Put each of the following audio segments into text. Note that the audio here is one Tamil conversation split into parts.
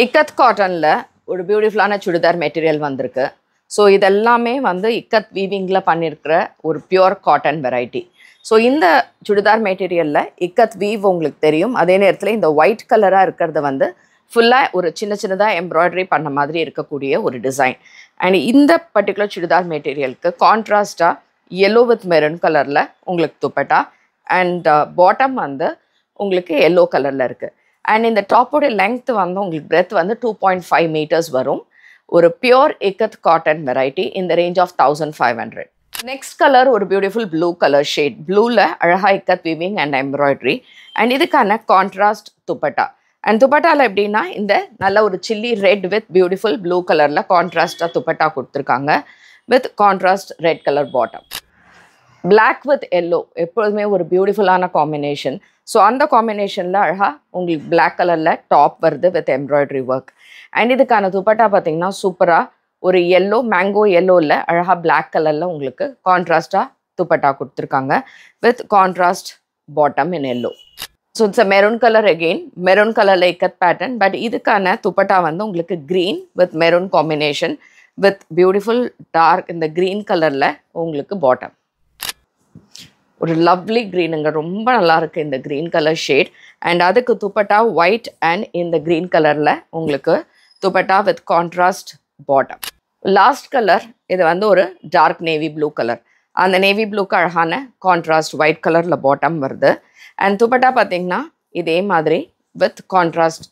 இக்கத் காட்டன்ல ஒரு பியூட்டிஃபுல்லான சுடிதார் மெட்டீரியல் வந்திருக்கு. ஸோ இதெல்லாமே வந்து இக்கத் வீவிங்கில் பண்ணியிருக்கிற ஒரு பியூர் காட்டன் வெரைட்டி. ஸோ இந்த சுடிதார் மெட்டீரியலில் இக்கத் வீவ் உங்களுக்கு தெரியும். அதே நேரத்தில் இந்த ஒயிட் கலராக இருக்கிறது வந்து ஃபுல்லாக ஒரு சின்னதாக எம்ப்ராய்டரி பண்ண மாதிரி இருக்கக்கூடிய ஒரு டிசைன். அண்ட் இந்த பர்டிகுலர் சுடிதார் மெட்டீரியலுக்கு கான்ட்ராஸ்டாக yellow வித் மெரூன் கலரில் உங்களுக்கு துப்பட்டா அண்ட் பாட்டம் வந்து உங்களுக்கு எல்லோ கலரில் இருக்குது. அண்ட் இந்த டாப்போட லெங்த் வந்து உங்களுக்கு பிரெத் வந்து 2.5 meters வரும். ஒரு பியூர் இக்கத் காட்டன் வெரைட்டி இந்த ரேஞ்ச் ஆஃப் 1500. நெக்ஸ்ட் கலர் ஒரு பியூட்டிஃபுல் ப்ளூ கலர் ஷேட். ப்ளூவில் அழகா ikat weaving and embroidery and இதுக்கான கான்ட்ராஸ்ட் துப்பட்டா. அண்ட் துப்பட்டாவில் எப்படின்னா இந்த நல்ல ஒரு chilli red with beautiful blue கலரில் கான்ட்ராஸ்டாக துப்பட்டா கொடுத்துருக்காங்க with contrast red colour bottom. Black with yellow எப்பொழுதுமே ஒரு பியூட்டிஃபுல்லான காம்பினேஷன். ஸோ அந்த காம்பினேஷனில் அழகாக உங்களுக்கு பிளாக் கலரில் டாப் வருது வித் எம்ப்ராய்டரி ஒர்க். அண்ட் இதுக்கான துப்பட்டா பார்த்தீங்கன்னா சூப்பராக ஒரு எல்லோ மேங்கோ எல்லோவில் அழகாக பிளாக் கலரில் உங்களுக்கு கான்ட்ராஸ்டாக துப்பட்டா கொடுத்துருக்காங்க with contrast bottom in yellow. So it's a maroon colour again maroon கலரில் இக்கத் பேட்டர்ன். பட் இதுக்கான துப்பட்டா வந்து உங்களுக்கு green with maroon combination with beautiful dark இந்த க்ரீன் கலரில் உங்களுக்கு பாட்டம். ஒரு லவ்லி க்ரீனுங்க, ரொம்ப நல்லா இருக்குது இந்த க்ரீன் கலர் ஷேட். அண்ட் அதுக்கு துப்பட்டா ஒயிட் அண்ட் இந்த க்ரீன் கலரில் உங்களுக்கு dupatta with contrast bottom. Last colour இது வந்து ஒரு டார்க் நேவி ப்ளூ கலர். அந்த நேவி ப்ளூக்கு அழகான கான்ட்ராஸ்ட் ஒயிட் கலரில் பாட்டம் வருது. அண்ட் துப்பட்டா பார்த்திங்கன்னா இதே மாதிரி with contrast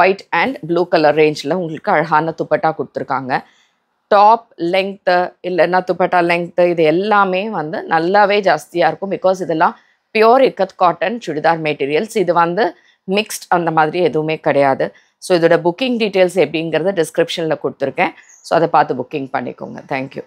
white and blue colour ரேஞ்சில் உங்களுக்கு அழகான துப்பட்டா கொடுத்துருக்காங்க. டாப் லெங்க்த்து இல்லைன்னா துப்பட்டா லெங்க்த்து இது எல்லாமே வந்து நல்லாவே ஜாஸ்தியாக இருக்கும். பிகாஸ் இதெல்லாம் pure ikat cotton churidar materials. இது வந்து மிக்ஸ்ட் அந்த மாதிரி எதுவுமே கிடையாது. ஸோ இதோட புக்கிங் டீட்டெயில்ஸ் எப்படிங்கிறத டிஸ்கிரிப்ஷனில் கொடுத்துருக்கேன். ஸோ அதை பார்த்து புக்கிங் பண்ணிக்கோங்க. தேங்க்யூ.